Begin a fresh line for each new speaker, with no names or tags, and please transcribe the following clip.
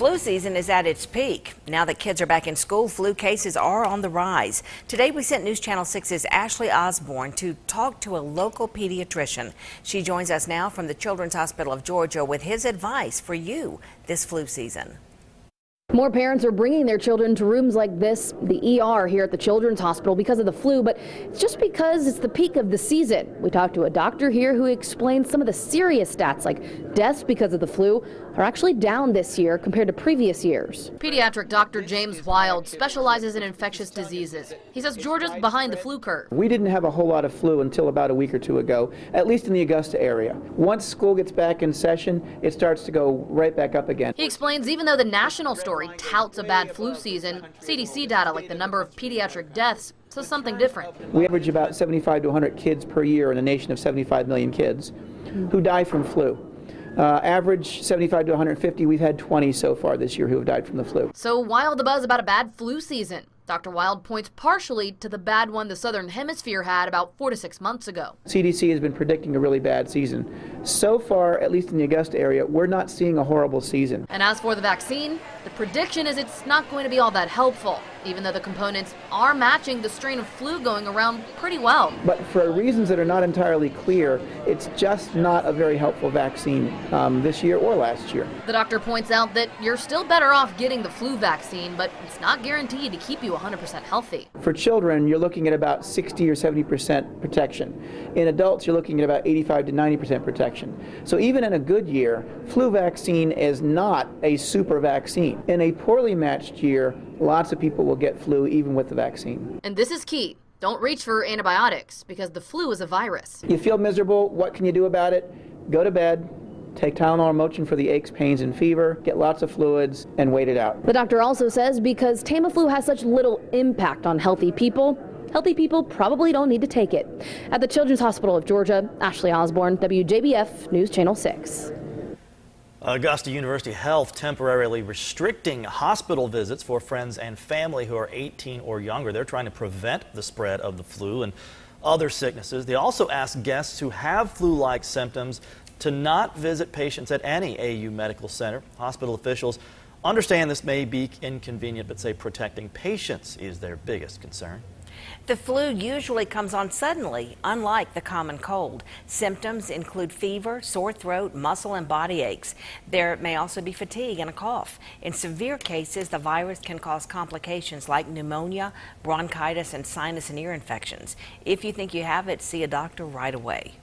Flu season is at its peak. Now that kids are back in school, flu cases are on the rise. Today we sent News Channel 6's Ashley Osborne to talk to a local pediatrician. She joins us now from the Children's Hospital of Georgia with his advice for you this flu season.
More parents are bringing their children to rooms like this, the ER here at the Children's Hospital, because of the flu, but it's just because it's the peak of the season. We talked to a doctor here who explains some of the serious stats, like deaths because of the flu, are actually down this year compared to previous years.
Pediatric Dr. James Wild specializes in infectious diseases. He says Georgia's behind the flu curve.
We didn't have a whole lot of flu until about a week or two ago, at least in the Augusta area. Once school gets back in session, it starts to go right back up again.
He explains even though the national story touts a bad flu season, CDC data like the number of pediatric deaths says something different.
We average about 75 to 100 kids per year in a nation of 75 million kids who die from flu. Average 75 to 150, we've had 20 so far this year who have died from the flu.
So why all the buzz about a bad flu season? Dr. Wild points partially to the bad one the Southern Hemisphere had about 4 to 6 months ago.
CDC has been predicting a really bad season. So far, at least in the Augusta area, we're not seeing a horrible season.
And as for the vaccine, the prediction is it's not going to be all that helpful, even though the components are matching the strain of flu going around pretty well.
But for reasons that are not entirely clear, it's just not a very helpful vaccine this year or last year.
The doctor points out that you're still better off getting the flu vaccine, but it's not guaranteed to keep you 100% healthy.
For children, you're looking at about 60 or 70% protection. In adults, you're looking at about 85 to 90% protection. So even in a good year, flu vaccine is not a super vaccine. In a poorly matched year, lots of people will get flu even with the vaccine.
And this is key. Don't reach for antibiotics because the flu is a virus.
You feel miserable, what can you do about it? Go to bed. Take Tylenol or Motrin for the aches, pains, and fever, get lots of fluids, and wait it out.
The doctor also says because Tamiflu has such little impact on healthy people probably don't need to take it. At the Children's Hospital of Georgia, Ashley Osborne, WJBF News Channel 6.
Augusta University Health temporarily restricting hospital visits for friends and family who are 18 or younger. They're trying to prevent the spread of the flu and other sicknesses. They also ask guests who have flu-like symptoms to not visit patients at any AU medical center. Hospital officials understand this may be inconvenient, but say protecting patients is their biggest concern.
The flu usually comes on suddenly, unlike the common cold. Symptoms include fever, sore throat, muscle and body aches. There may also be fatigue and a cough. In severe cases, the virus can cause complications like pneumonia, bronchitis, and sinus and ear infections. If you think you have it, see a doctor right away.